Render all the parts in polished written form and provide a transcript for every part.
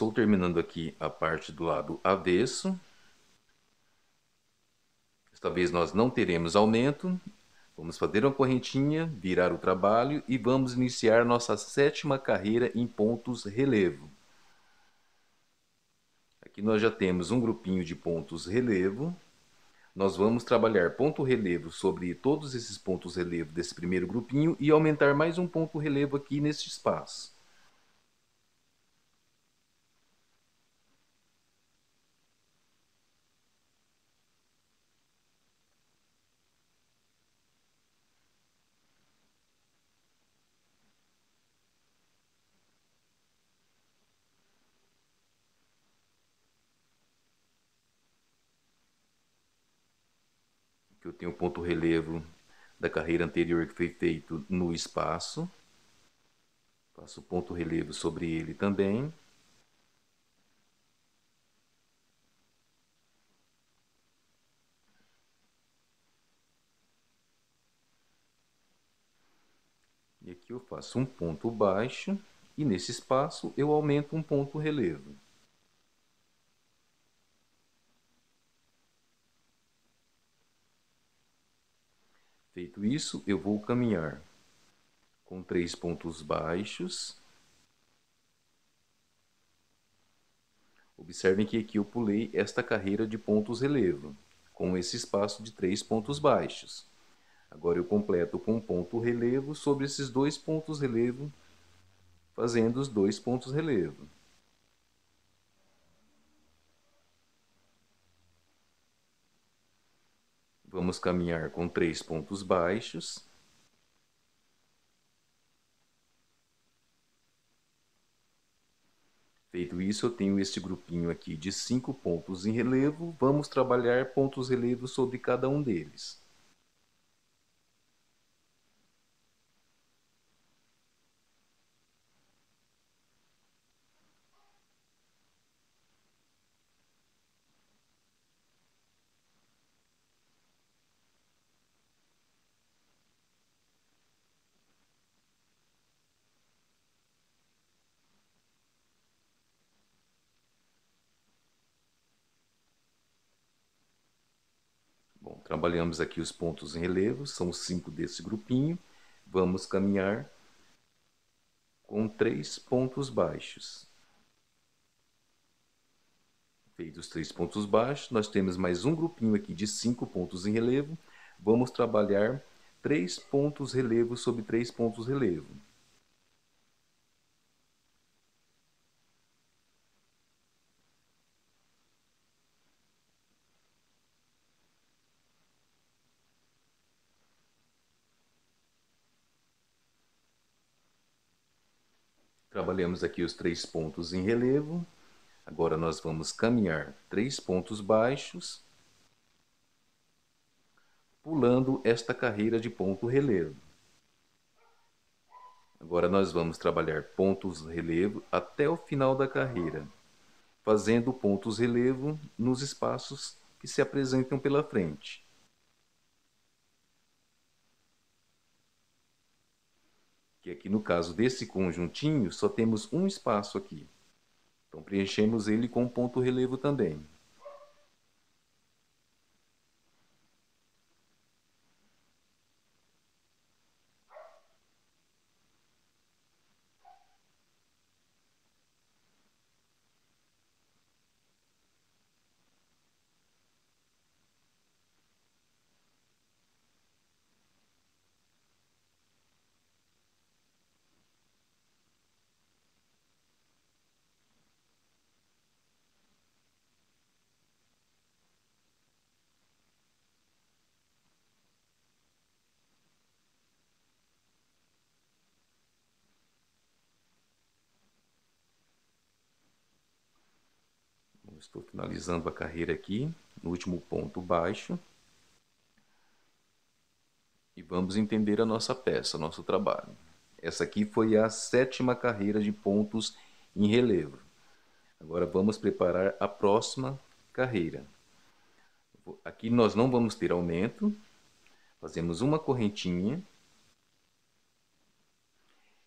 estou terminando aqui a parte do lado avesso. Desta vez nós não teremos aumento. Vamos fazer uma correntinha, virar o trabalho e vamos iniciar nossa 7ª carreira em pontos relevo. Aqui nós já temos um grupinho de pontos relevo. Nós vamos trabalhar ponto relevo sobre todos esses pontos relevo desse primeiro grupinho e aumentar mais um ponto relevo aqui neste espaço. Aqui eu tenho o ponto relevo da carreira anterior que foi feito no espaço. Faço o ponto relevo sobre ele também. E aqui eu faço um ponto baixo e nesse espaço eu aumento um ponto relevo. Feito isso, eu vou caminhar com 3 pontos baixos. Observem que aqui eu pulei esta carreira de pontos relevo, com esse espaço de 3 pontos baixos. Agora eu completo com um ponto relevo sobre esses 2 pontos relevo, fazendo os 2 pontos relevo. Vamos caminhar com 3 pontos baixos. Feito isso, eu tenho este grupinho aqui de 5 pontos em relevo. Vamos trabalhar pontos relevo sobre cada um deles. Bom, trabalhamos aqui os pontos em relevo, são 5 desse grupinho. Vamos caminhar com 3 pontos baixos. Feitos os 3 pontos baixos, nós temos mais um grupinho aqui de 5 pontos em relevo. Vamos trabalhar 3 pontos relevo sobre 3 pontos relevo. Trabalhamos aqui os 3 pontos em relevo. Agora nós vamos caminhar 3 pontos baixos, pulando esta carreira de ponto relevo. Agora nós vamos trabalhar pontos relevo até o final da carreira, fazendo pontos relevo nos espaços que se apresentam pela frente. Que aqui no caso desse conjuntinho só temos um espaço aqui. Então preenchemos ele com ponto relevo também. Estou finalizando a carreira aqui, no último ponto baixo. E vamos entender a nossa peça, nosso trabalho. Essa aqui foi a 7ª carreira de pontos em relevo. Agora vamos preparar a próxima carreira. Aqui nós não vamos ter aumento. Fazemos uma correntinha.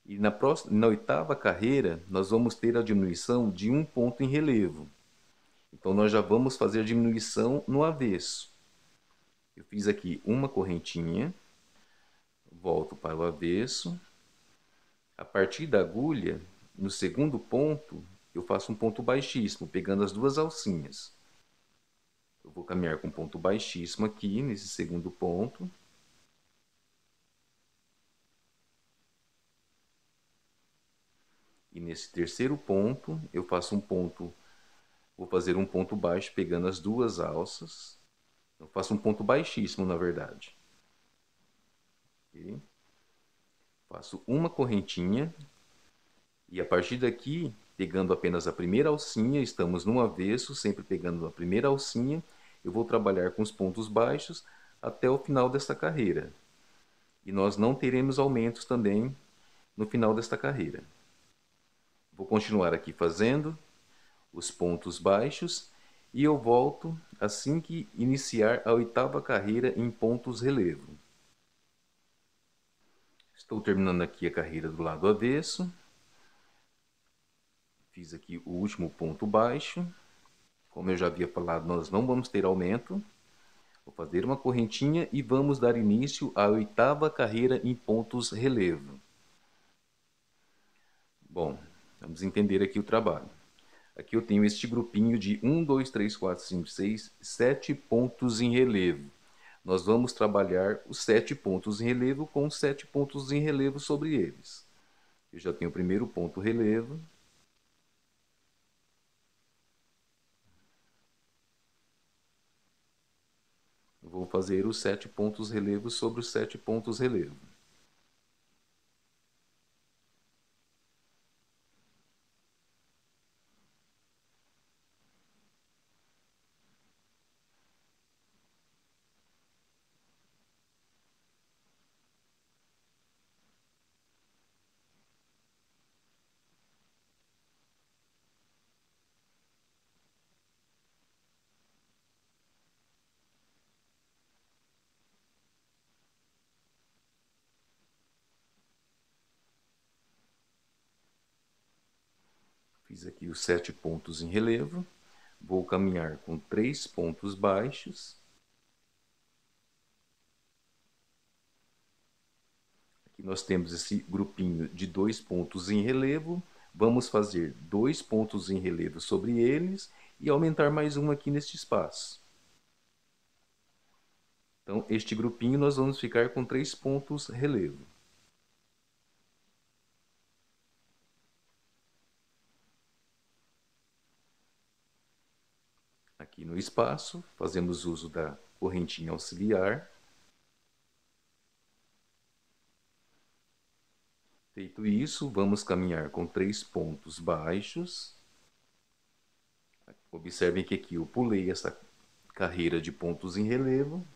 E na oitava carreira, nós vamos ter a diminuição de um ponto em relevo. Então, nós já vamos fazer a diminuição no avesso. Eu fiz aqui uma correntinha, volto para o avesso. A partir da agulha, no segundo ponto, eu faço um ponto baixíssimo, pegando as duas alcinhas. Eu vou caminhar com ponto baixíssimo aqui, nesse segundo ponto. E nesse terceiro ponto, eu faço um ponto, vou fazer um ponto baixo pegando as duas alças. Eu faço um ponto baixíssimo, na verdade. Okay? Faço uma correntinha. E a partir daqui, pegando apenas a primeira alcinha, estamos no avesso, sempre pegando a primeira alcinha, eu vou trabalhar com os pontos baixos até o final desta carreira. E nós não teremos aumentos também no final desta carreira. Vou continuar aqui fazendo os pontos baixos e eu volto assim que iniciar a oitava carreira em pontos relevo. Estou terminando aqui a carreira do lado avesso. Fiz aqui o último ponto baixo. Como eu já havia falado, nós não vamos ter aumento. Vou fazer uma correntinha e vamos dar início à oitava carreira em pontos relevo. Bom, vamos entender aqui o trabalho. Aqui eu tenho este grupinho de 1, 2, 3, 4, 5, 6, 7 pontos em relevo. Nós vamos trabalhar os 7 pontos em relevo com 7 pontos em relevo sobre eles. Eu já tenho o primeiro ponto relevo. Vou fazer os 7 pontos relevo sobre os 7 pontos relevo. Fiz aqui os 7 pontos em relevo. Vou caminhar com 3 pontos baixos. Aqui nós temos esse grupinho de 2 pontos em relevo. Vamos fazer 2 pontos em relevo sobre eles e aumentar mais um aqui neste espaço. Então, este grupinho nós vamos ficar com 3 pontos relevo. Aqui no espaço, fazemos uso da correntinha auxiliar. Feito isso, vamos caminhar com 3 pontos baixos. Observem que aqui eu pulei essa carreira de pontos em relevo.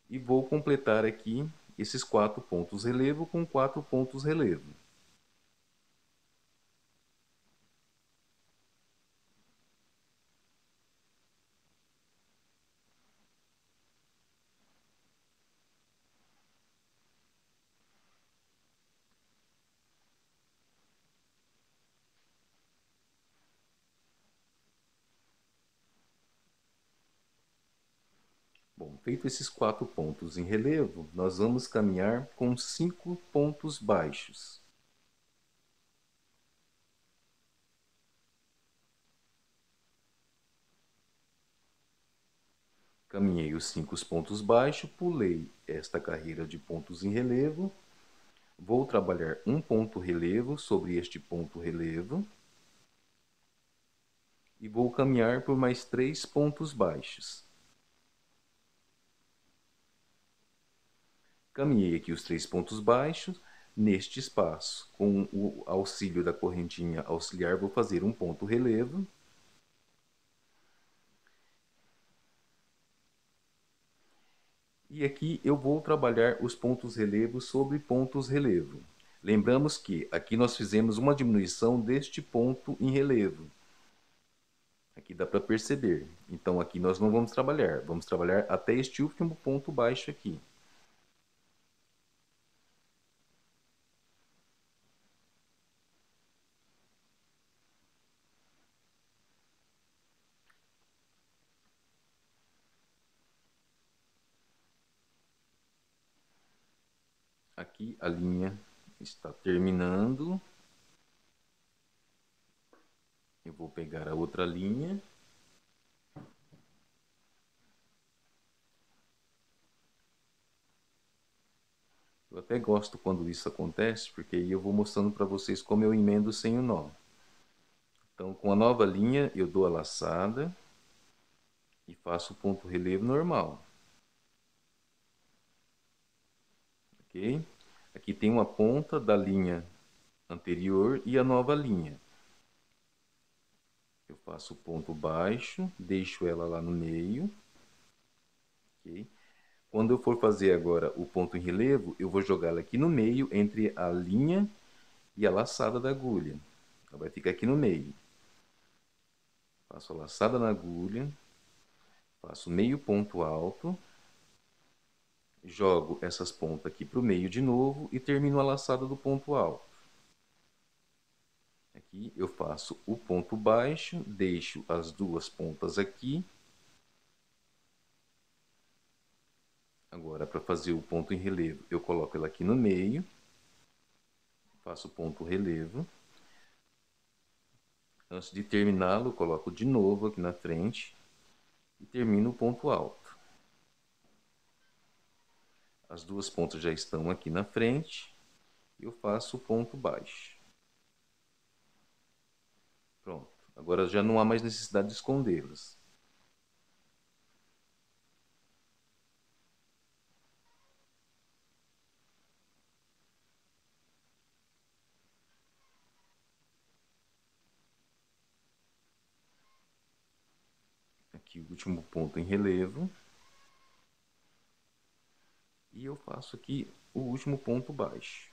E vou completar aqui esses 4 pontos relevo com 4 pontos relevo. Bom, feito esses 4 pontos em relevo, nós vamos caminhar com 5 pontos baixos. Caminhei os 5 pontos baixos, pulei esta carreira de pontos em relevo. Vou trabalhar um ponto relevo sobre este ponto relevo. E vou caminhar por mais 3 pontos baixos. Caminhei aqui os 3 pontos baixos. Neste espaço, com o auxílio da correntinha auxiliar, vou fazer um ponto relevo. E aqui eu vou trabalhar os pontos relevo sobre pontos relevo. Lembramos que aqui nós fizemos uma diminuição deste ponto em relevo. Aqui dá para perceber. Então aqui nós não vamos trabalhar até este último ponto baixo aqui. Aqui a linha está terminando. Eu vou pegar a outra linha. Eu até gosto quando isso acontece, porque aí eu vou mostrando para vocês como eu emendo sem o nó. Então, com a nova linha, eu dou a laçada e faço o ponto relevo normal. Ok? Aqui tem uma ponta da linha anterior e a nova linha. Eu faço o ponto baixo, deixo ela lá no meio. Ok? Quando eu for fazer agora o ponto em relevo, eu vou jogá-la aqui no meio, entre a linha e a laçada da agulha. Ela vai ficar aqui no meio. Faço a laçada na agulha, faço meio ponto alto, jogo essas pontas aqui para o meio de novo e termino a laçada do ponto alto. Aqui eu faço o ponto baixo, deixo as duas pontas aqui. Agora, para fazer o ponto em relevo, eu coloco ela aqui no meio, faço o ponto relevo. Antes de terminá-lo, coloco de novo aqui na frente e termino o ponto alto. As duas pontas já estão aqui na frente, eu faço o ponto baixo. Pronto, agora já não há mais necessidade de escondê-las. Aqui o último ponto em relevo. E eu faço aqui o último ponto baixo.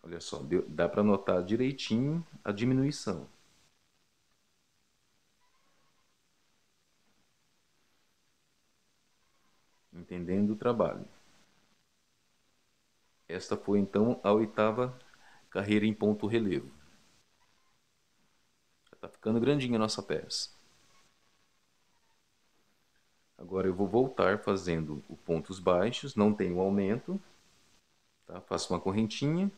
Olha só, dá para notar direitinho a diminuição. Entendendo o trabalho. Esta foi então a oitava carreira em ponto relevo. Está ficando grandinha a nossa peça. Agora eu vou voltar fazendo os pontos baixos, não tenho aumento. Tá? Faço uma correntinha.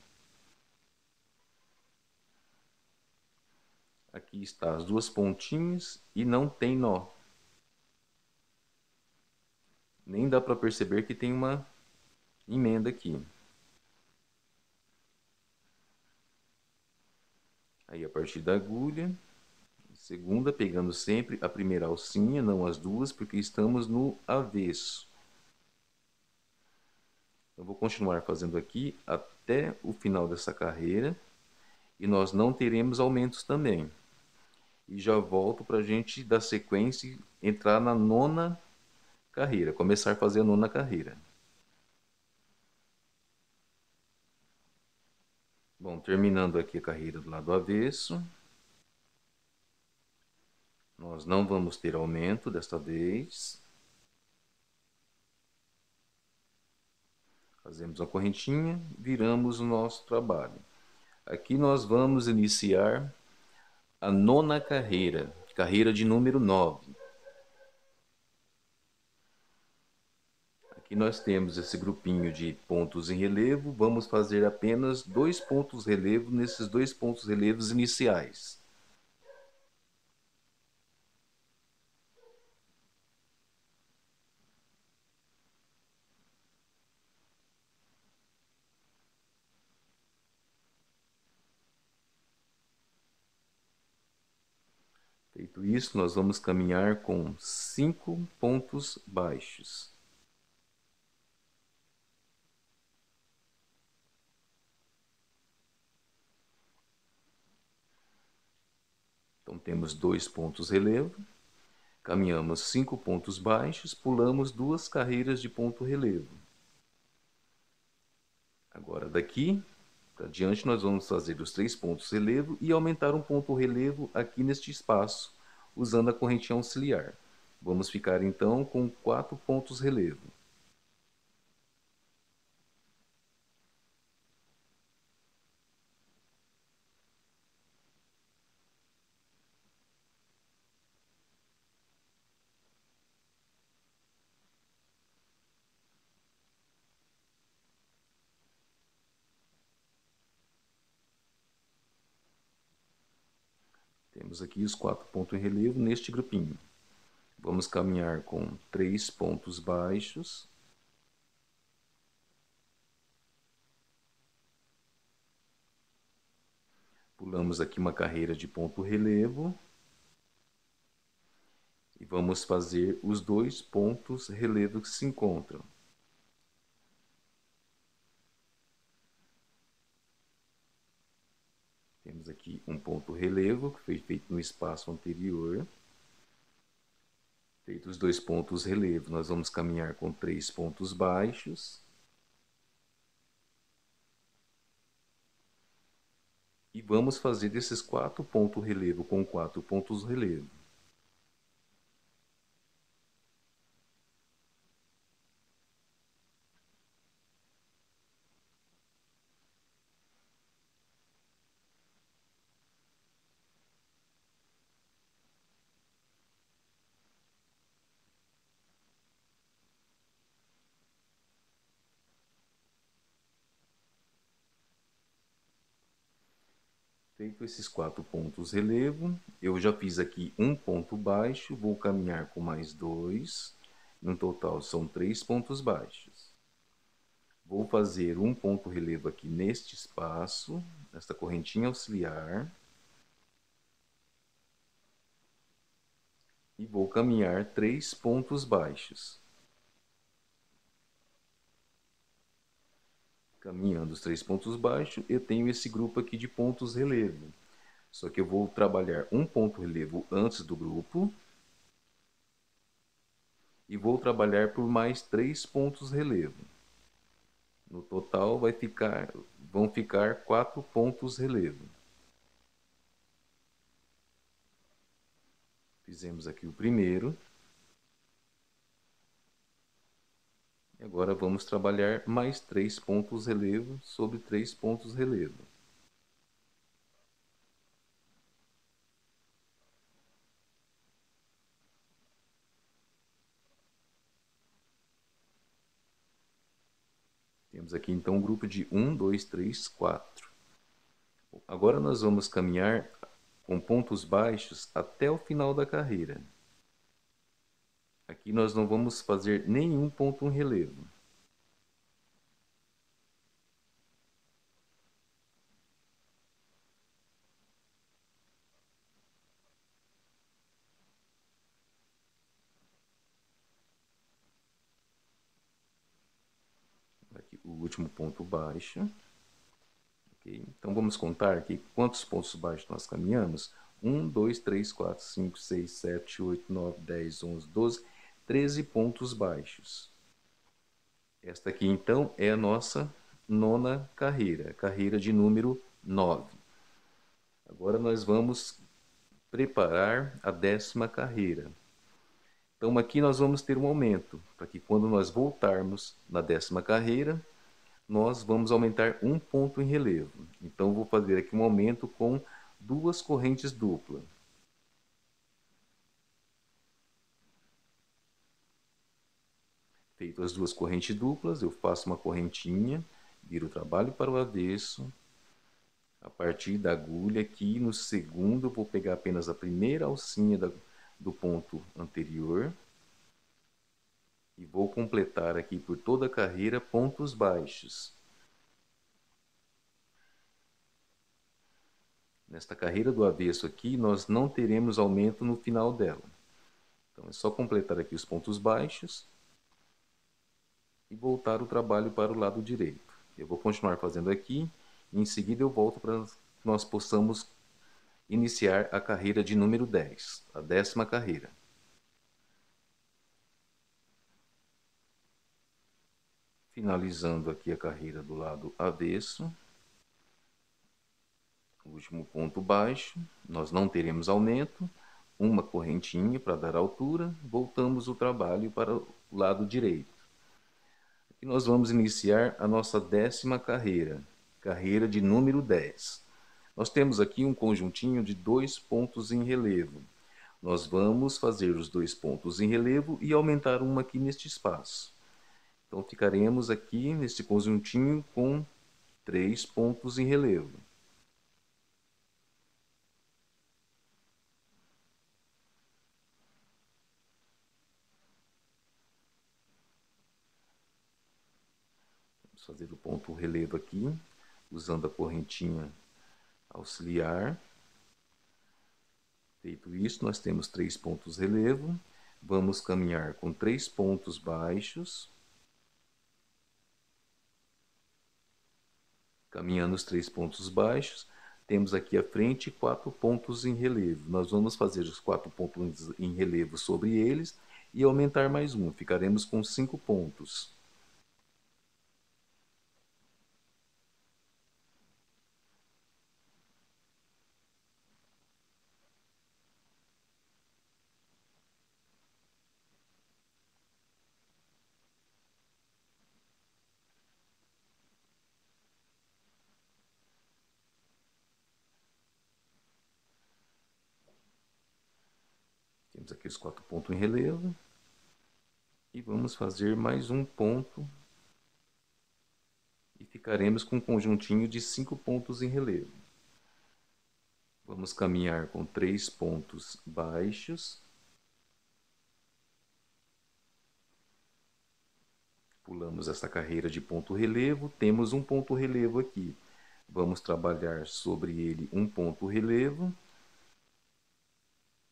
Aqui está as duas pontinhas e não tem nó. Nem dá para perceber que tem uma emenda aqui. Aí a partir da agulha, segunda, pegando sempre a primeira alcinha, não as duas, porque estamos no avesso. Eu vou continuar fazendo aqui até o final dessa carreira e nós não teremos aumentos também. E já volto para a gente dar sequência e entrar na nona carreira, começar a fazer a nona carreira. Bom, terminando aqui a carreira do lado avesso. Nós não vamos ter aumento desta vez. Fazemos a correntinha, viramos o nosso trabalho. Aqui nós vamos iniciar a nona carreira, carreira de número 9. Aqui nós temos esse grupinho de pontos em relevo, vamos fazer apenas 2 pontos relevo nesses 2 pontos relevos iniciais. Feito isso, nós vamos caminhar com 5 pontos baixos. Então temos 2 pontos relevo, caminhamos 5 pontos baixos, pulamos 2 carreiras de ponto relevo. Agora daqui para diante nós vamos fazer os 3 pontos relevo e aumentar um ponto relevo aqui neste espaço, usando a correntinha auxiliar. Vamos ficar então com 4 pontos relevo. Temos aqui os 4 pontos em relevo neste grupinho. Vamos caminhar com 3 pontos baixos. Pulamos aqui uma carreira de ponto relevo. E vamos fazer os 2 pontos relevo que se encontram. Temos aqui um ponto relevo que foi feito no espaço anterior. Feitos os 2 pontos relevo, nós vamos caminhar com 3 pontos baixos. E vamos fazer desses 4 pontos relevo com 4 pontos relevo. Feito esses 4 pontos relevo, eu já fiz aqui um ponto baixo, vou caminhar com mais 2. No total são 3 pontos baixos. Vou fazer um ponto relevo aqui neste espaço, nesta correntinha auxiliar. E vou caminhar 3 pontos baixos. Caminhando os 3 pontos baixos, eu tenho esse grupo aqui de pontos relevo. Só que eu vou trabalhar um ponto relevo antes do grupo. E vou trabalhar por mais 3 pontos relevo. No total vão ficar 4 pontos relevo. Fizemos aqui o primeiro. E agora vamos trabalhar mais 3 pontos relevo sobre 3 pontos relevo. Temos aqui então um grupo de 1, 2, 3, 4. Agora nós vamos caminhar com pontos baixos até o final da carreira. Aqui nós não vamos fazer nenhum ponto em relevo. Aqui o último ponto baixo. Okay. Então vamos contar aqui quantos pontos baixos nós caminhamos. 1, 2, 3, 4, 5, 6, 7, 8, 9, 10, 11, 12, 13 pontos baixos. Esta aqui então é a nossa nona carreira, carreira de número 9. Agora nós vamos preparar a 10ª carreira. Então aqui nós vamos ter um aumento, para que quando nós voltarmos na 10ª carreira, nós vamos aumentar um ponto em relevo. Então vou fazer aqui um aumento com 2 correntes duplas. Feito as 2 correntes duplas, eu faço uma correntinha, viro o trabalho para o avesso. A partir da agulha aqui no segundo, eu vou pegar apenas a primeira alcinha do ponto anterior. E vou completar aqui por toda a carreira pontos baixos. Nesta carreira do avesso aqui, nós não teremos aumento no final dela. Então é só completar aqui os pontos baixos e voltar o trabalho para o lado direito. Eu vou continuar fazendo aqui e em seguida eu volto para que nós possamos iniciar a carreira de número 10, a 10ª carreira. Finalizando aqui a carreira do lado avesso. O último ponto baixo, nós não teremos aumento, uma correntinha para dar altura, voltamos o trabalho para o lado direito. Aqui nós vamos iniciar a nossa 10ª carreira, carreira de número 10. Nós temos aqui um conjuntinho de 2 pontos em relevo. Nós vamos fazer os 2 pontos em relevo e aumentar uma aqui neste espaço. Então ficaremos aqui neste conjuntinho com 3 pontos em relevo. relevo aqui, usando a correntinha auxiliar. Feito isso, nós temos 3 pontos relevo. Vamos caminhar com 3 pontos baixos. Caminhando os 3 pontos baixos, temos aqui à frente 4 pontos em relevo. Nós vamos fazer os 4 pontos em relevo sobre eles e aumentar mais um. Ficaremos com 5 pontos. Temos aqui os 4 pontos em relevo. E vamos fazer mais um ponto. E ficaremos com um conjuntinho de 5 pontos em relevo. Vamos caminhar com 3 pontos baixos. Pulamos essa carreira de ponto relevo. Temos um ponto relevo aqui. Vamos trabalhar sobre ele um ponto relevo.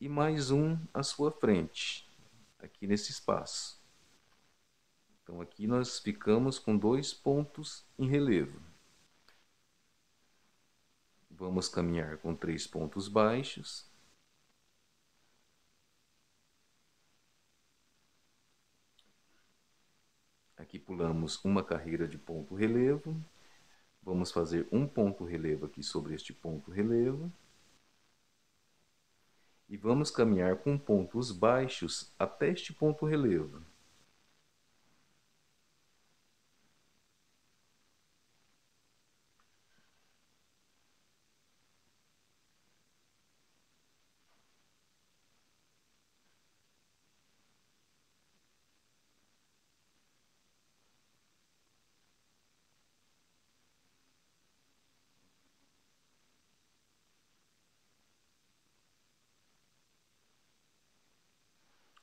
E mais um à sua frente, aqui nesse espaço. Então aqui nós ficamos com 2 pontos em relevo. Vamos caminhar com 3 pontos baixos. Aqui pulamos uma carreira de ponto relevo. Vamos fazer um ponto relevo aqui sobre este ponto relevo. E vamos caminhar com pontos baixos até este ponto relevo.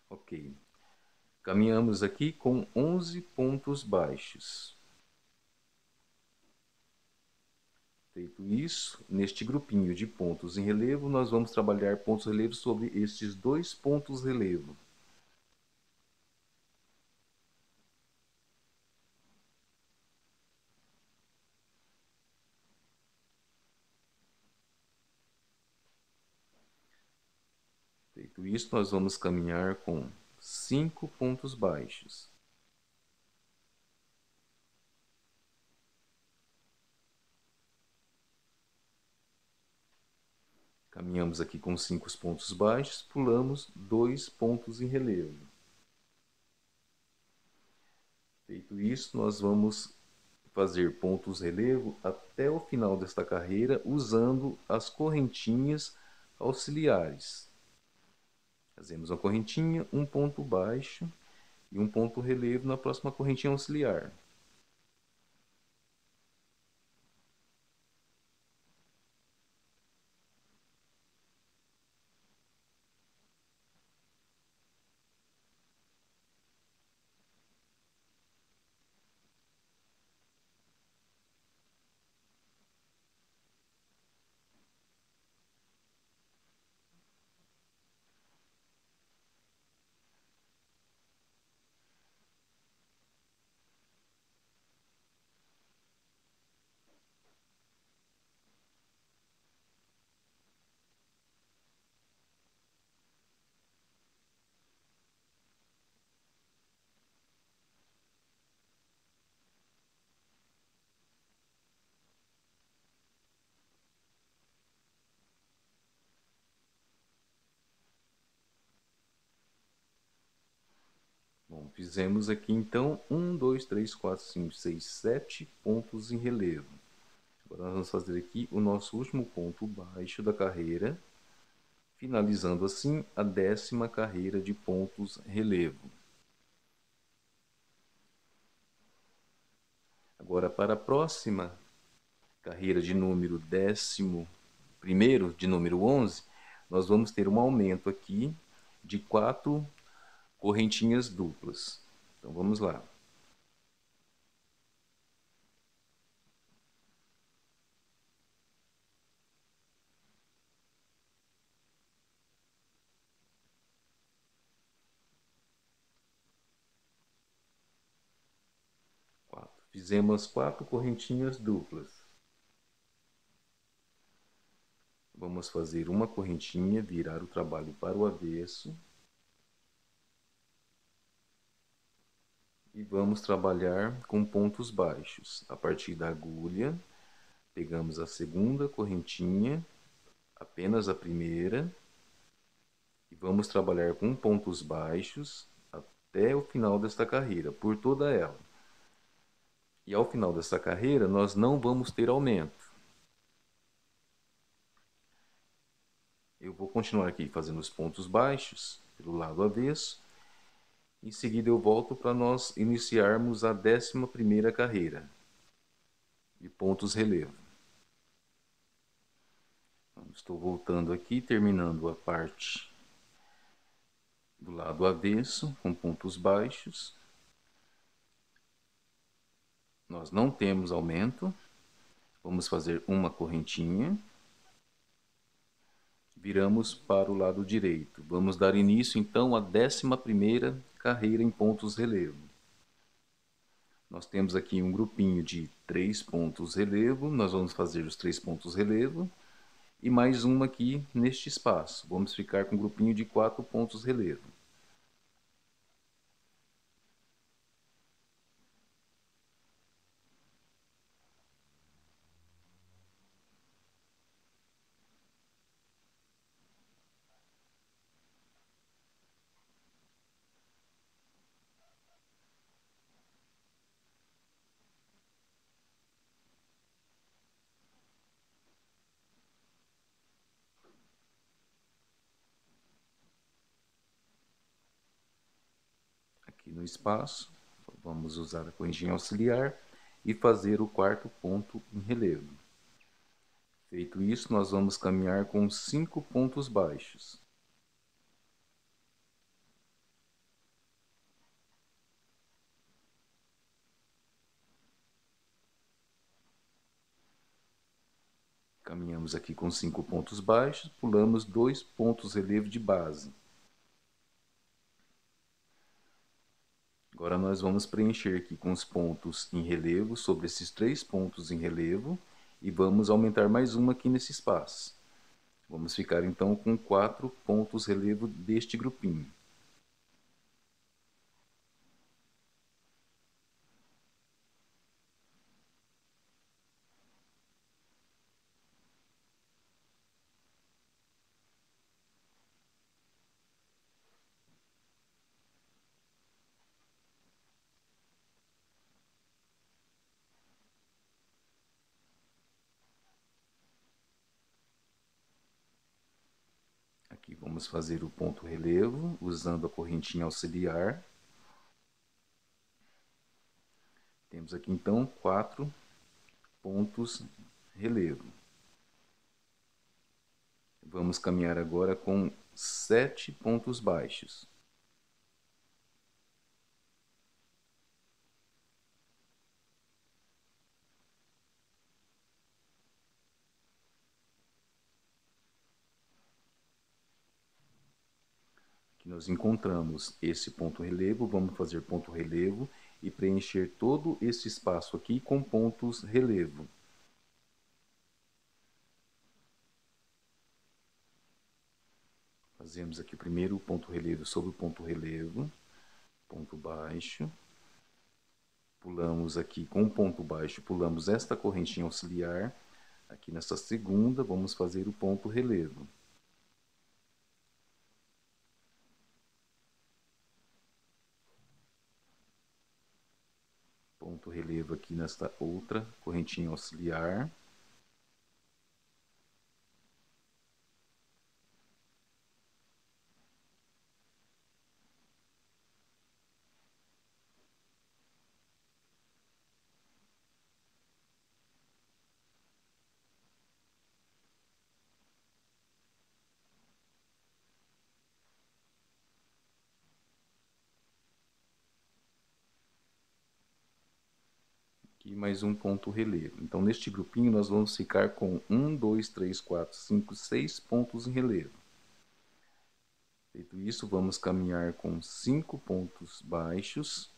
Ok. Caminhamos aqui com 11 pontos baixos. Feito isso, neste grupinho de pontos em relevo, nós vamos trabalhar pontos relevo sobre estes 2 pontos relevo. Feito isso, nós vamos caminhar com 5 pontos baixos. Caminhamos aqui com 5 pontos baixos, pulamos 2 pontos em relevo. Feito isso, nós vamos fazer pontos relevo até o final desta carreira, usando as correntinhas auxiliares. Fazemos uma correntinha, um ponto baixo e um ponto relevo na próxima correntinha auxiliar. Bom, fizemos aqui então 1, 2, 3, 4, 5, 6, 7 pontos em relevo. Agora nós vamos fazer aqui o nosso último ponto baixo da carreira, finalizando assim a 10ª carreira de pontos relevo. Agora para a próxima carreira de número 11º, de número 11, nós vamos ter um aumento aqui de 4 correntinhas duplas. Então vamos lá. Fizemos 4 correntinhas duplas. Vamos fazer uma correntinha, virar o trabalho para o avesso. E vamos trabalhar com pontos baixos. A partir da agulha, pegamos a segunda correntinha, apenas a primeira, e vamos trabalhar com pontos baixos até o final desta carreira, por toda ela. E ao final dessa carreira, nós não vamos ter aumento. Eu vou continuar aqui fazendo os pontos baixos pelo lado avesso. Em seguida eu volto para nós iniciarmos a 11ª carreira de pontos relevo. Então, estou voltando aqui, terminando a parte do lado avesso com pontos baixos. Nós não temos aumento. Vamos fazer uma correntinha. Viramos para o lado direito. Vamos dar início então à 11ª carreira em pontos relevo. Nós temos aqui um grupinho de 3 pontos relevo. Nós vamos fazer os 3 pontos relevo. E mais uma aqui neste espaço. Vamos ficar com um grupinho de 4 pontos relevo. Aqui no espaço, vamos usar a correntinha auxiliar e fazer o 4º ponto em relevo. Feito isso, nós vamos caminhar com 5 pontos baixos. Caminhamos aqui com 5 pontos baixos, pulamos 2 pontos relevo de base. Agora nós vamos preencher aqui com os pontos em relevo, sobre esses 3 pontos em relevo, e vamos aumentar mais uma aqui nesse espaço. Vamos ficar então com 4 pontos relevo deste grupinho. Aqui vamos fazer o ponto relevo, usando a correntinha auxiliar. Temos aqui então 4 pontos relevo. Vamos caminhar agora com 7 pontos baixos. Aqui nós encontramos esse ponto relevo, vamos fazer ponto relevo e preencher todo esse espaço aqui com pontos relevo. Fazemos aqui primeiro o ponto relevo sobre o ponto relevo, ponto baixo. Pulamos aqui com o ponto baixo, pulamos esta correntinha auxiliar. Aqui nessa segunda, vamos fazer o ponto relevo. Ponto relevo aqui nesta outra correntinha auxiliar. E mais um ponto relevo. Então, neste grupinho, nós vamos ficar com 1, 2, 3, 4, 5, 6 pontos em relevo. Feito isso, vamos caminhar com 5 pontos baixos.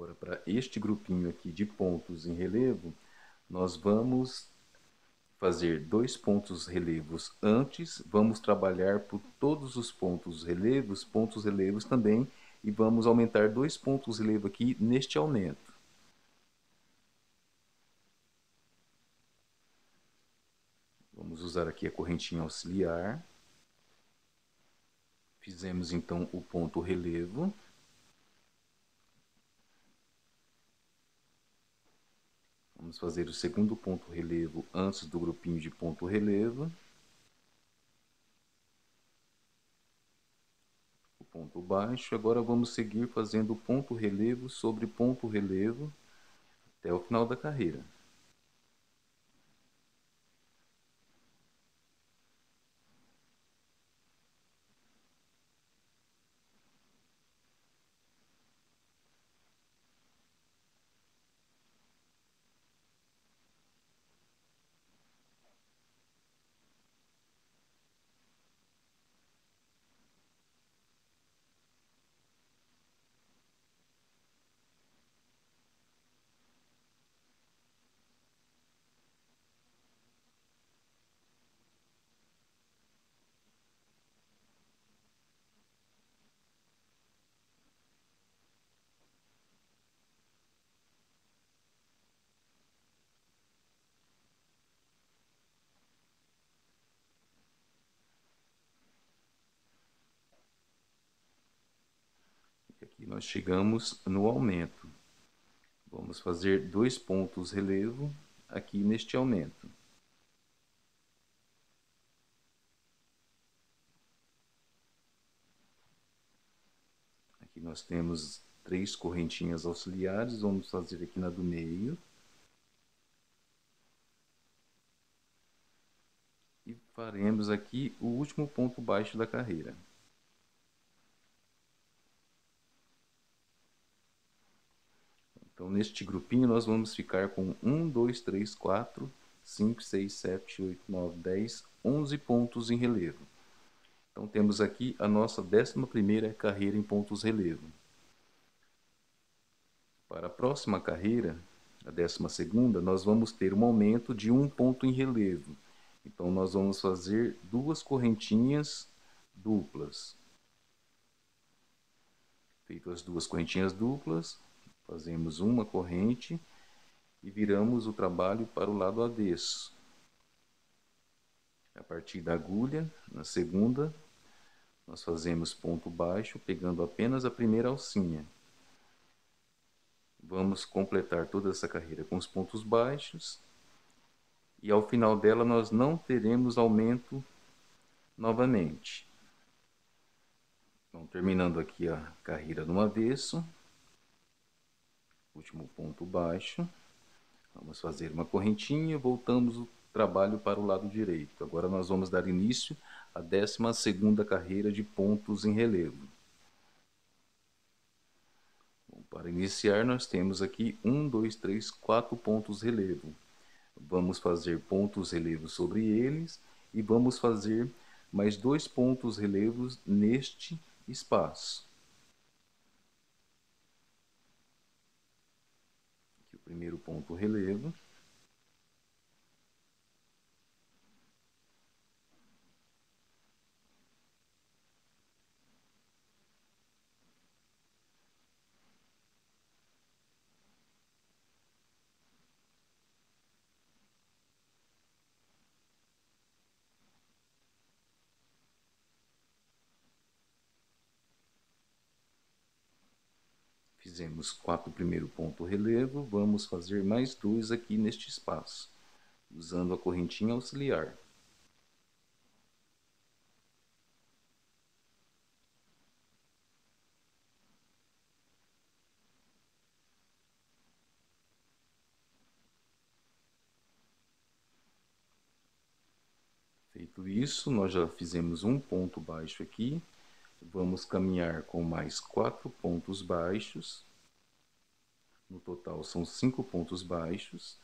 Agora, para este grupinho aqui de pontos em relevo, nós vamos fazer 2 pontos relevos antes, vamos trabalhar por todos os pontos relevos também, e vamos aumentar 2 pontos relevo aqui neste aumento. Vamos usar aqui a correntinha auxiliar. Fizemos então o ponto relevo. Vamos fazer o segundo ponto relevo antes do grupinho de ponto relevo. O ponto baixo. Agora vamos seguir fazendo ponto relevo sobre ponto relevo até o final da carreira. Aqui nós chegamos no aumento. Vamos fazer 2 pontos relevo aqui neste aumento. Aqui nós temos 3 correntinhas auxiliares, vamos fazer aqui na do meio. E faremos aqui o último ponto baixo da carreira. Então, neste grupinho, nós vamos ficar com 1, 2, 3, 4, 5, 6, 7, 8, 9, 10, 11 pontos em relevo. Então, temos aqui a nossa 11ª carreira em pontos relevo. Para a próxima carreira, a 12ª, nós vamos ter um aumento de 1 ponto em relevo. Então, nós vamos fazer 2 correntinhas duplas. Feito as 2 correntinhas duplas, fazemos uma corrente e viramos o trabalho para o lado avesso. A partir da agulha, na segunda, nós fazemos ponto baixo, pegando apenas a primeira alcinha. Vamos completar toda essa carreira com os pontos baixos. E ao final dela nós não teremos aumento novamente. Então, terminando aqui a carreira no avesso. Último ponto baixo. Vamos fazer uma correntinha, voltamos o trabalho para o lado direito. Agora nós vamos dar início à 12ª carreira de pontos em relevo. Bom, para iniciar nós temos aqui 1, 2, 3, 4 pontos relevo. Vamos fazer pontos relevos sobre eles e vamos fazer mais 2 pontos relevos neste espaço. Aqui o primeiro ponto relevo. Fizemos 4 primeiro ponto relevo, vamos fazer mais 2 aqui neste espaço, usando a correntinha auxiliar. Feito isso, nós já fizemos um ponto baixo aqui, vamos caminhar com mais 4 pontos baixos, no total são 5 pontos baixos.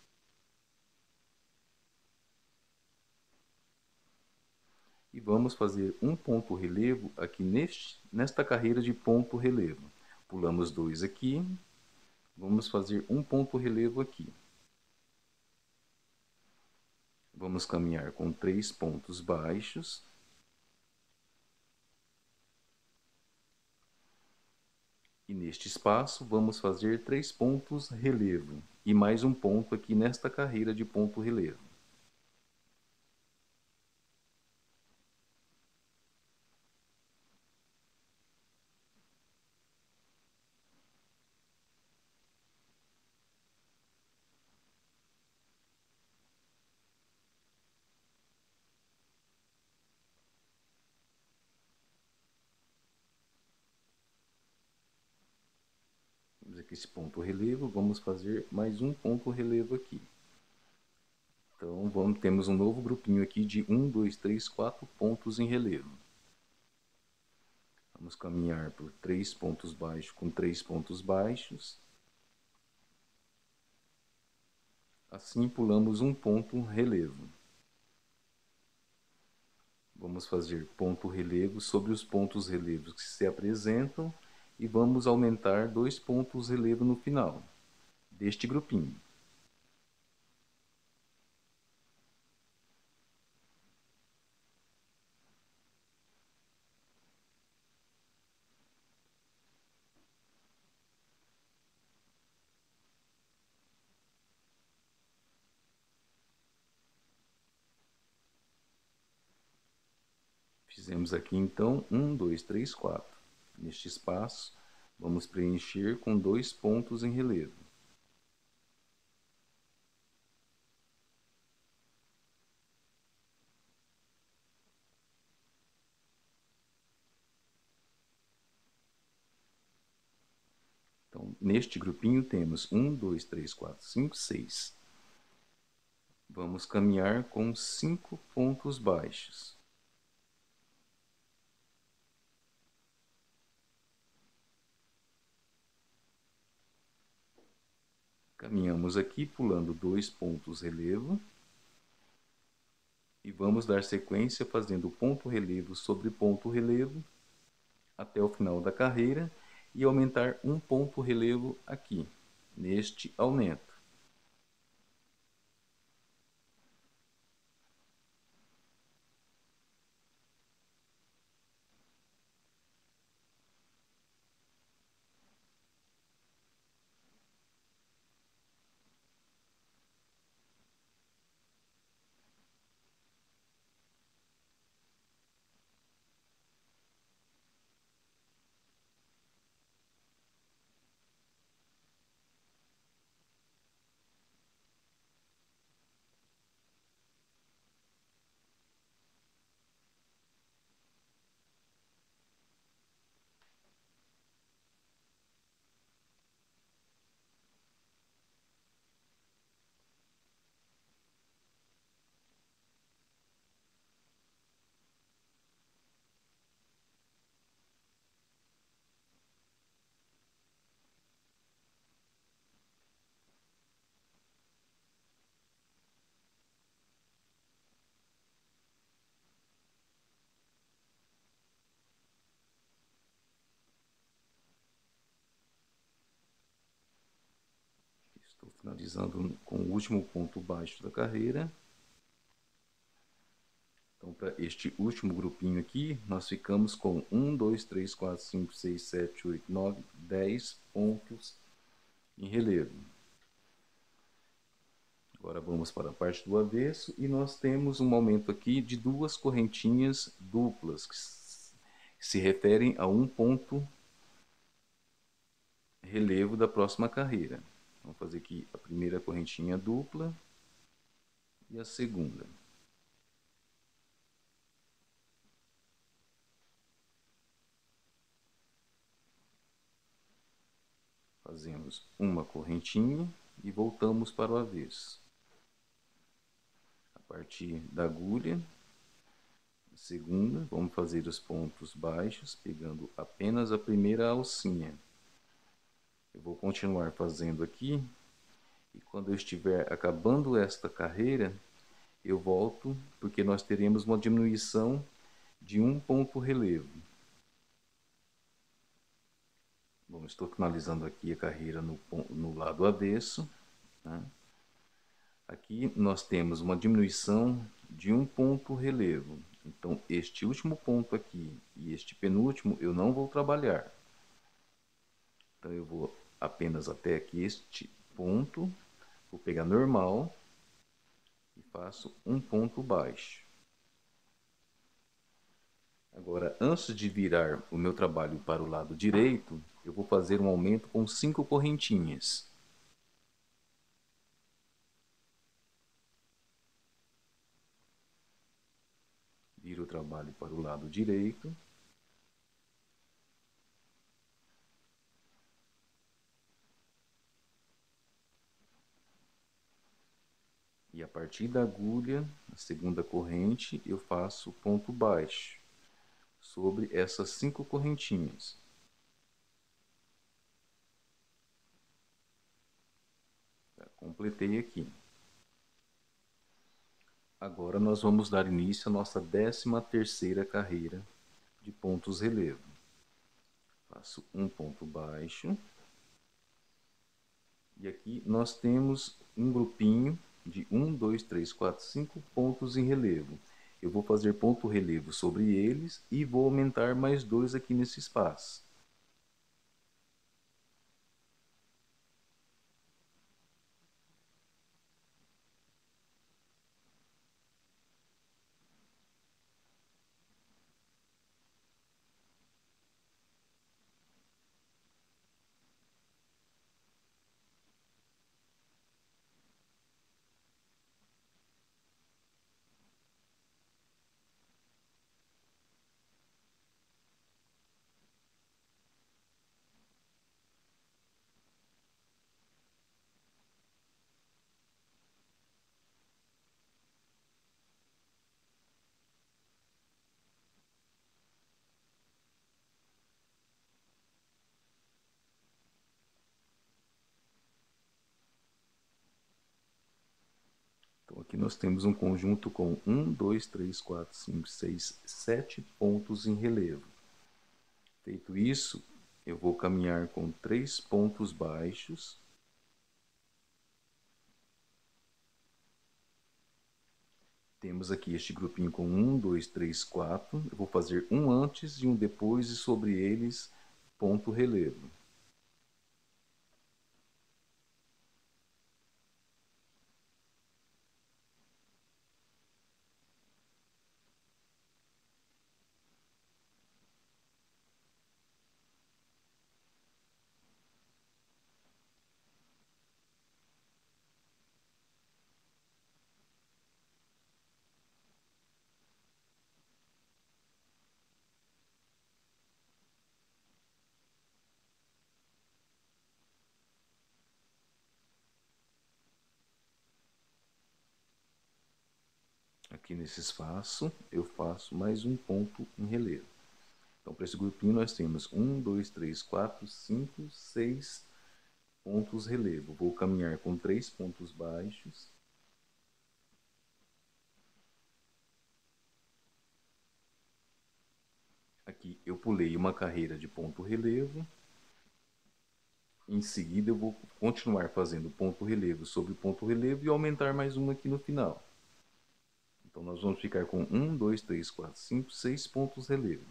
E vamos fazer um ponto relevo aqui nesta carreira de ponto relevo. Pulamos 2 aqui, Vamos fazer um ponto relevo aqui. Vamos caminhar com 3 pontos baixos. E neste espaço vamos fazer 3 pontos relevo e mais um ponto aqui nesta carreira de ponto relevo. Temos aqui esse ponto relevo, vamos fazer mais um ponto relevo aqui. Então temos um novo grupinho aqui de 1, 2, 3, 4 pontos em relevo. Vamos caminhar por 3 pontos baixos com 3 pontos baixos. Assim pulamos um ponto relevo. Vamos fazer ponto relevo sobre os pontos relevos que se apresentam e vamos aumentar 2 pontos relevo no final deste grupinho. Fizemos aqui então 1, 2, 3, 4. Neste espaço, vamos preencher com 2 pontos em relevo. Então, neste grupinho temos 1, 2, 3, 4, 5, 6. Vamos caminhar com 5 pontos baixos. Caminhamos aqui pulando 2 pontos relevo. E vamos dar sequência fazendo ponto relevo sobre ponto relevo até o final da carreira e aumentar um ponto relevo aqui, neste aumento. Estou finalizando com o último ponto baixo da carreira. Então, para este último grupinho aqui, nós ficamos com 1, 2, 3, 4, 5, 6, 7, 8, 9, 10 pontos em relevo. Agora vamos para a parte do avesso e nós temos um aumento aqui de 2 correntinhas duplas, que se referem a um ponto relevo da próxima carreira. Vamos fazer aqui a primeira correntinha dupla e a segunda. Fazemos uma correntinha e voltamos para o avesso. A partir da agulha, segunda, vamos fazer os pontos baixos, pegando apenas a primeira alcinha. Eu vou continuar fazendo aqui, e quando eu estiver acabando esta carreira, eu volto, porque nós teremos uma diminuição de um ponto relevo. Bom, estou finalizando aqui a carreira no lado avesso, né? Aqui nós temos uma diminuição de um ponto relevo. Então, este último ponto aqui e este penúltimo eu não vou trabalhar. Então, eu vou apenas até aqui este ponto, vou pegar normal e faço um ponto baixo. Agora, antes de virar o meu trabalho para o lado direito, eu vou fazer um aumento com 5 correntinhas. Viro o trabalho para o lado direito. E a partir da agulha, a segunda corrente, eu faço ponto baixo sobre essas 5 correntinhas. Completei aqui. Agora nós vamos dar início à nossa 13ª carreira de pontos relevo. Faço um ponto baixo. E aqui nós temos um grupinho de 1, 2, 3, 4, 5 pontos em relevo. Eu vou fazer ponto relevo sobre eles e vou aumentar mais 2 aqui nesse espaço. Então aqui nós temos um conjunto com 1, 2, 3, 4, 5, 6, 7 pontos em relevo. Feito isso, eu vou caminhar com 3 pontos baixos. Temos aqui este grupinho com 1, 2, 3, 4. Eu vou fazer um antes e um depois e sobre eles ponto relevo. Aqui nesse espaço eu faço mais um ponto em relevo. Então para esse grupinho nós temos 1, 2, 3, 4, 5, 6 pontos relevo. Vou caminhar com 3 pontos baixos. Aqui eu pulei uma carreira de ponto relevo. Em seguida eu vou continuar fazendo ponto relevo sobre ponto relevo e aumentar mais um aqui no final. Então nós vamos ficar com 1, 2, 3, 4, 5, 6 pontos relevo.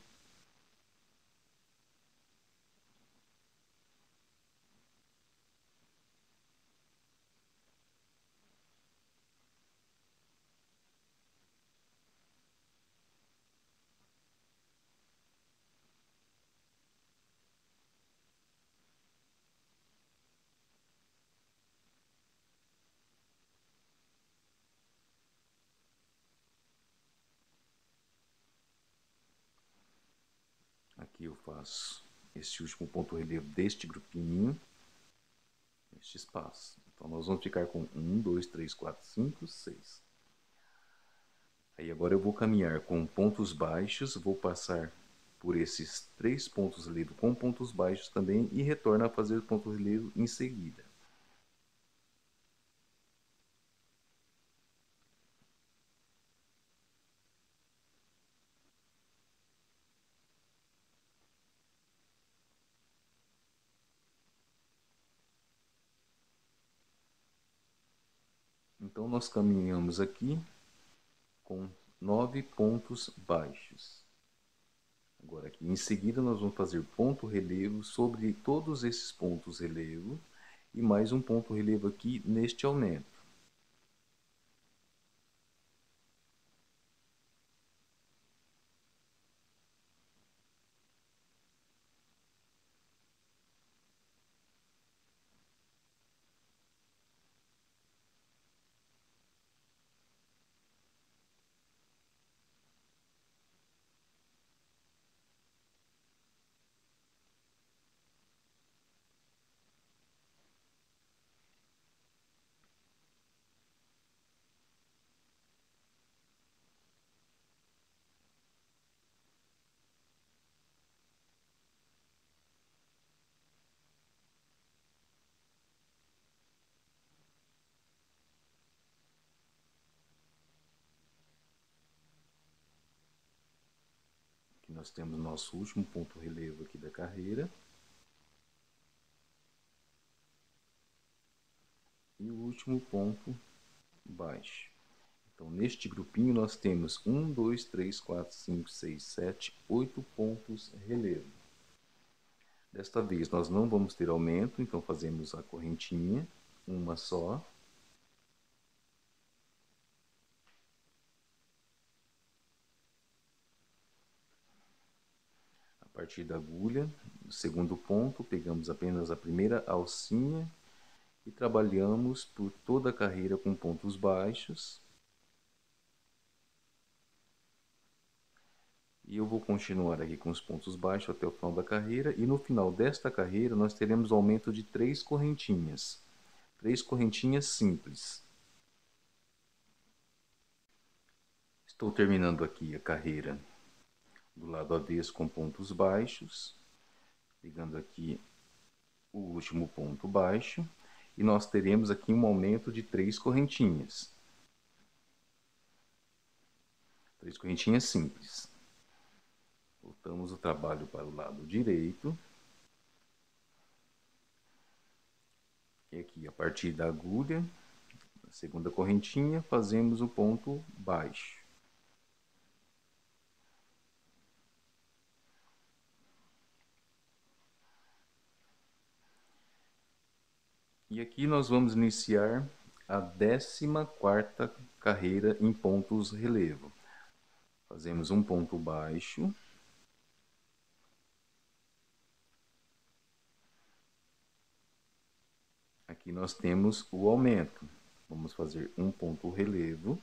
Aqui eu faço esse último ponto relevo deste grupinho, este espaço. Então nós vamos ficar com 1, 2, 3, 4, 5, 6. Aí agora eu vou caminhar com pontos baixos, vou passar por esses 3 pontos relevo com pontos baixos também e retorno a fazer ponto relevo em seguida. Então, nós caminhamos aqui com 9 pontos baixos. Agora, aqui em seguida, nós vamos fazer ponto relevo sobre todos esses pontos relevo e mais um ponto relevo aqui neste aumento. Aqui nós temos nosso último ponto relevo aqui da carreira. E o último ponto baixo. Então, neste grupinho nós temos 1, 2, 3, 4, 5, 6, 7, 8 pontos relevo. Desta vez nós não vamos ter aumento, então fazemos a correntinha, uma só. A partir da agulha, do segundo ponto, pegamos apenas a primeira alcinha e trabalhamos por toda a carreira com pontos baixos. E eu vou continuar aqui com os pontos baixos até o final da carreira. E no final desta carreira nós teremos aumento de 3 correntinhas. 3 correntinhas simples. Estou terminando aqui a carreira do lado avesso com pontos baixos. Pegando aqui o último ponto baixo. E nós teremos aqui um aumento de 3 correntinhas. 3 correntinhas simples. Voltamos o trabalho para o lado direito. E aqui, a partir da agulha, na segunda correntinha, fazemos o ponto baixo. E aqui nós vamos iniciar a 14ª carreira em pontos relevo. Fazemos um ponto baixo. Aqui nós temos o aumento. Vamos fazer um ponto relevo.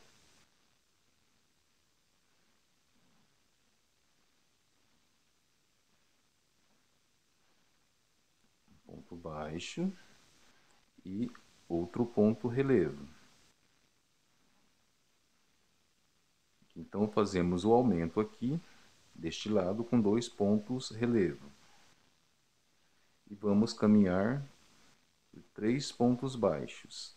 Ponto baixo. E outro ponto relevo. Então, fazemos o aumento aqui, deste lado, com 2 pontos relevo. E vamos caminhar por 3 pontos baixos.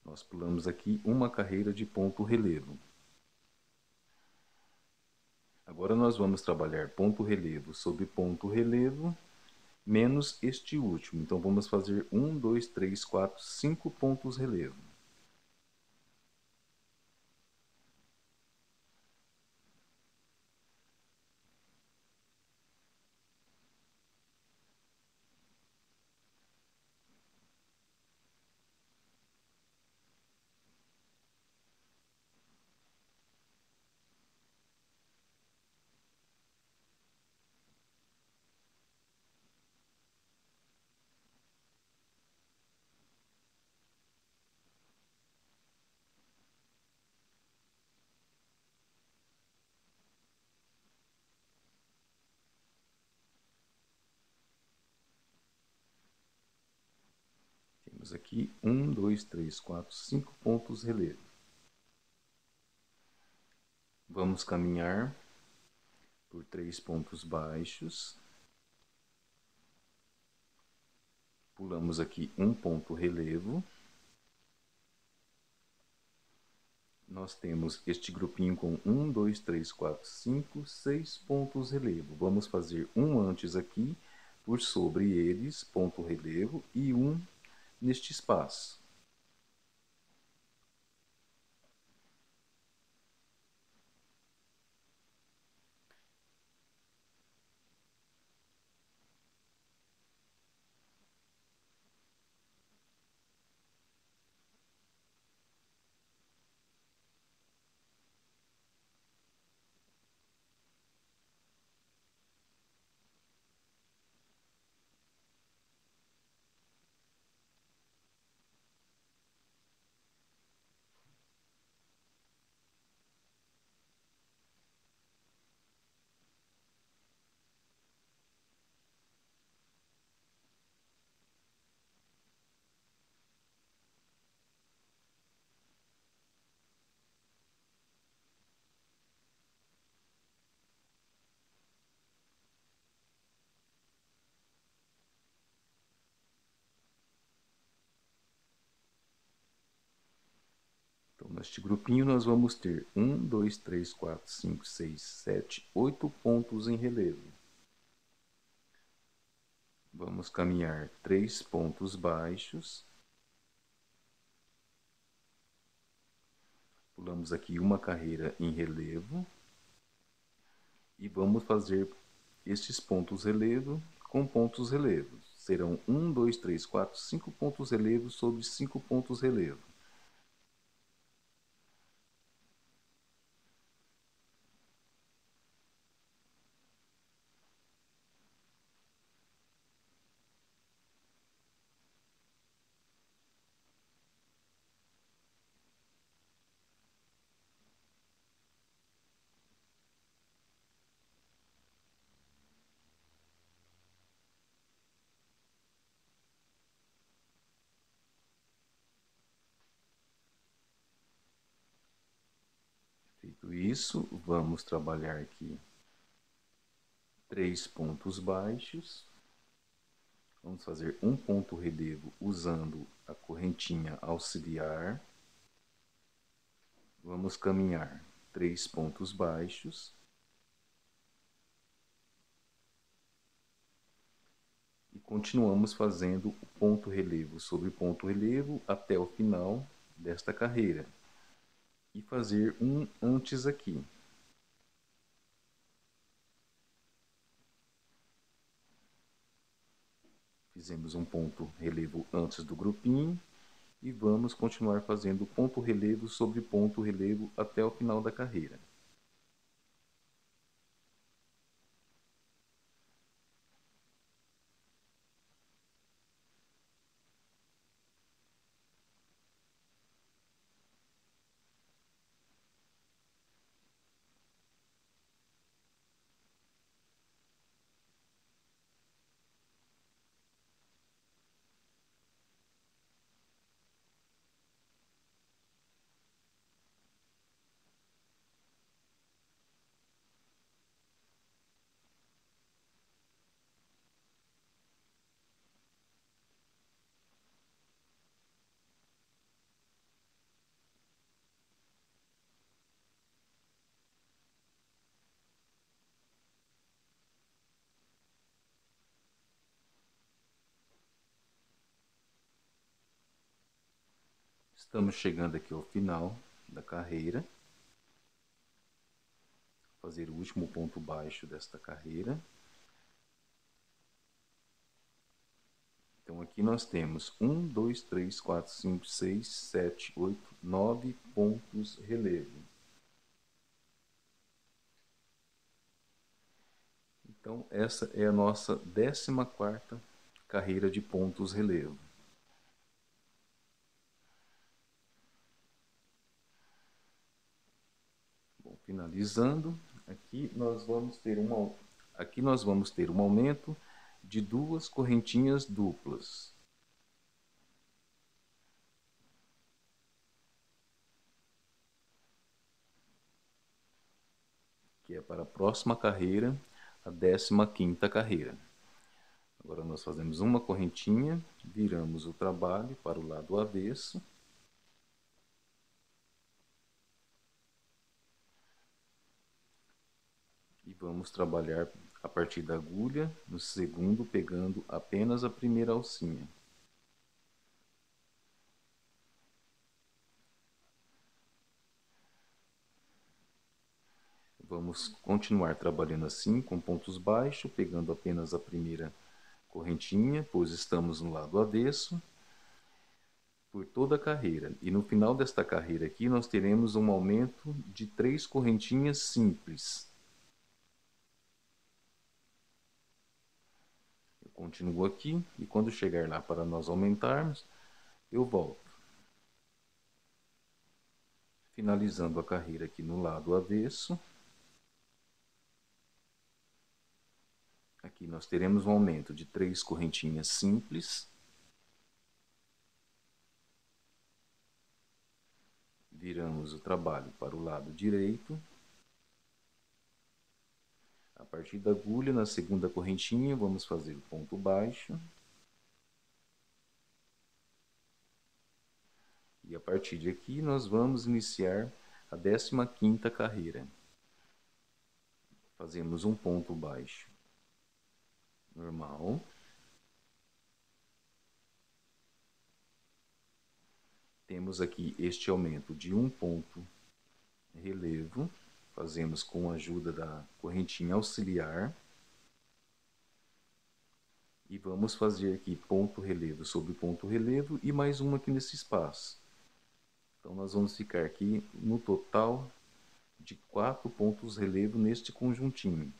Nós pulamos aqui uma carreira de ponto relevo. Agora nós vamos trabalhar ponto relevo sobre ponto relevo, menos este último. Então, vamos fazer 1, 2, 3, 4, 5 pontos relevo. Temos aqui 1, 2, 3, 4, 5 pontos relevo. Vamos caminhar por 3 pontos baixos. Pulamos aqui um ponto relevo. Nós temos este grupinho com 1, 2, 3, 4, 5, 6 pontos relevo. Vamos fazer um antes aqui, por sobre eles, ponto relevo, e um neste espaço. Então, neste grupinho nós vamos ter 1, 2, 3, 4, 5, 6, 7, 8 pontos em relevo. Vamos caminhar 3 pontos baixos. Pulamos aqui uma carreira em relevo. E vamos fazer estes pontos relevo com pontos relevos. Serão 1, 2, 3, 4, 5 pontos relevo sobre 5 pontos relevo. Feito isso, vamos trabalhar aqui 3 pontos baixos. Vamos fazer um ponto relevo usando a correntinha auxiliar. Vamos caminhar 3 pontos baixos. E continuamos fazendo o ponto relevo sobre ponto relevo até o final desta carreira. E fazer um antes aqui. Fizemos um ponto relevo antes do grupinho e vamos continuar fazendo ponto relevo sobre ponto relevo até o final da carreira. Estamos chegando aqui ao final da carreira. Vou fazer o último ponto baixo desta carreira. Então aqui nós temos 1, 2, 3, 4, 5, 6, 7, 8, 9 pontos relevo. Então essa é a nossa 14ª carreira de pontos relevo. Bom, finalizando, aqui nós vamos ter um aumento de 2 correntinhas duplas. Que é para a próxima carreira, a 15ª carreira. Agora nós fazemos uma correntinha, viramos o trabalho para o lado avesso. E vamos trabalhar a partir da agulha, no segundo pegando apenas a primeira alcinha. Vamos continuar trabalhando assim, com pontos baixos, pegando apenas a primeira correntinha, pois estamos no lado avesso, por toda a carreira. E no final desta carreira aqui, nós teremos um aumento de 3 correntinhas simples. Eu continuo aqui, e quando chegar lá para nós aumentarmos, eu volto. Finalizando a carreira aqui no lado avesso. Aqui nós teremos um aumento de 3 correntinhas simples. Viramos o trabalho para o lado direito. A partir da agulha, na segunda correntinha, vamos fazer o ponto baixo. E a partir de aqui, nós vamos iniciar a 15ª carreira. Fazemos um ponto baixo normal. Temos aqui este aumento de um ponto relevo. Fazemos com a ajuda da correntinha auxiliar. E vamos fazer aqui ponto relevo sobre ponto relevo e mais uma aqui nesse espaço. Então, nós vamos ficar aqui no total de 4 pontos relevo neste conjuntinho.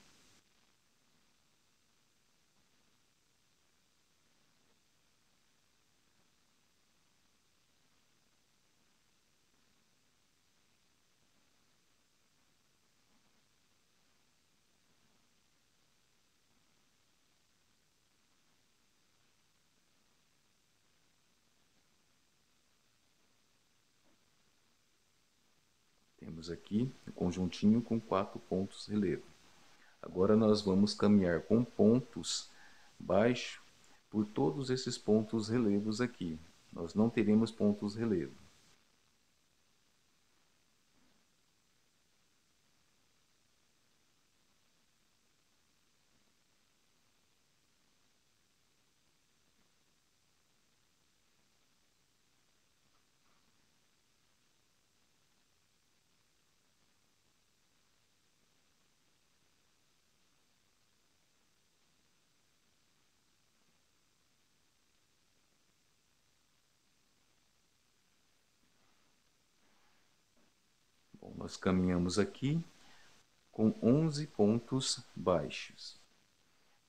Temos aqui o conjuntinho com 4 pontos relevo. Agora nós vamos caminhar com pontos baixos por todos esses pontos relevos aqui. Nós não teremos pontos relevo. Bom, nós caminhamos aqui com 11 pontos baixos.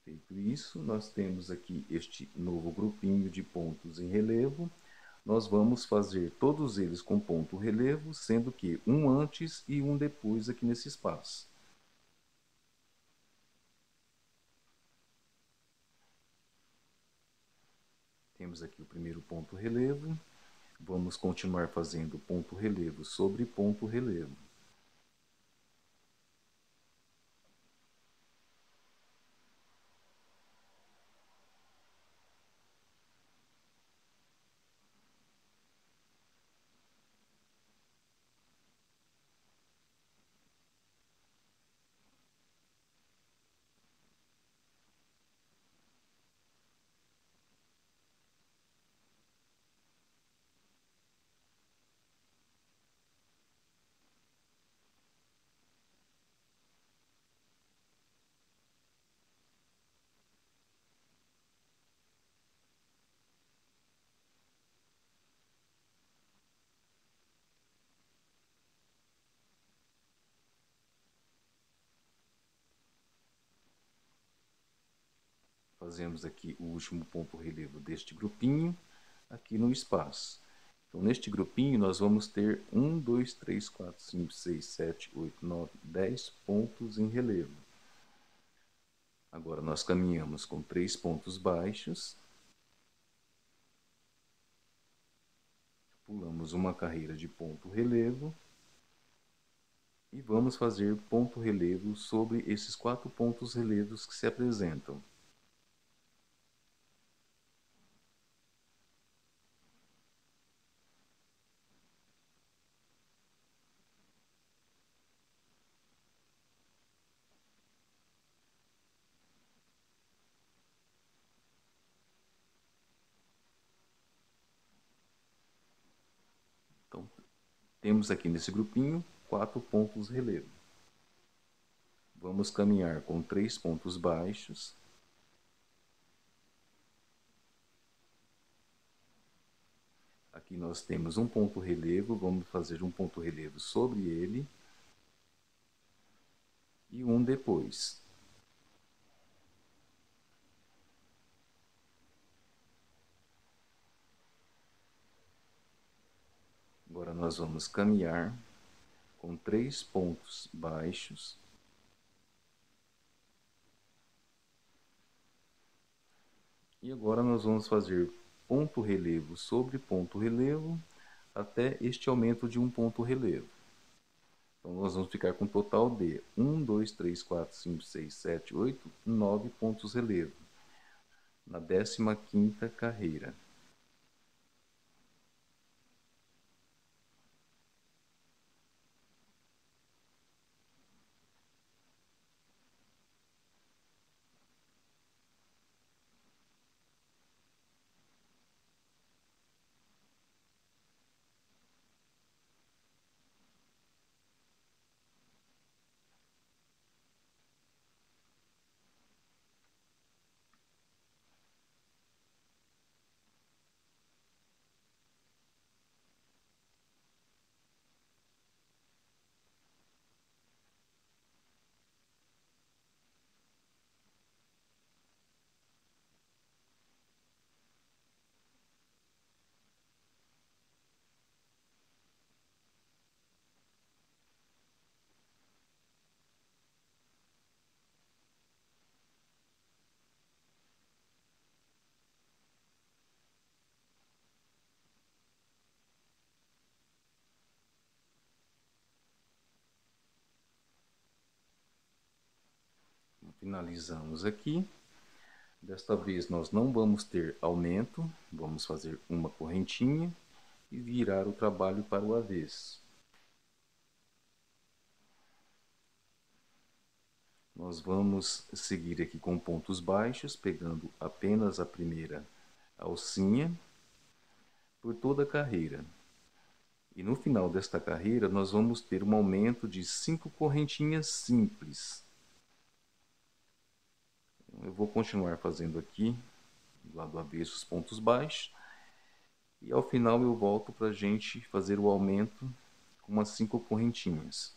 Feito isso, nós temos aqui este novo grupinho de pontos em relevo. Nós vamos fazer todos eles com ponto relevo, sendo que um antes e um depois aqui nesse espaço. Temos aqui o primeiro ponto relevo. Vamos continuar fazendo ponto relevo sobre ponto relevo. Fazemos aqui o último ponto relevo deste grupinho, aqui no espaço. Então, neste grupinho, nós vamos ter 1, 2, 3, 4, 5, 6, 7, 8, 9, 10 pontos em relevo. Agora, nós caminhamos com 3 pontos baixos. Pulamos uma carreira de ponto relevo. E vamos fazer ponto relevo sobre esses 4 pontos relevos que se apresentam. Temos aqui nesse grupinho 4 pontos relevo. Vamos caminhar com 3 pontos baixos. Aqui nós temos um ponto relevo, vamos fazer um ponto relevo sobre ele e um depois. Agora nós vamos caminhar com 3 pontos baixos. E agora nós vamos fazer ponto relevo sobre ponto relevo até este aumento de um ponto relevo. Então nós vamos ficar com um total de 1, 2, 3, 4, 5, 6, 7, 8, 9 pontos relevo na 15ª carreira. Finalizamos aqui. Desta vez nós não vamos ter aumento, vamos fazer uma correntinha e virar o trabalho para o avesso. Nós vamos seguir aqui com pontos baixos, pegando apenas a primeira alcinha por toda a carreira. E no final desta carreira nós vamos ter um aumento de 5 correntinhas simples. Eu vou continuar fazendo aqui, do lado avesso, os pontos baixos. E ao final eu volto para a gente fazer o aumento com umas 5 correntinhas.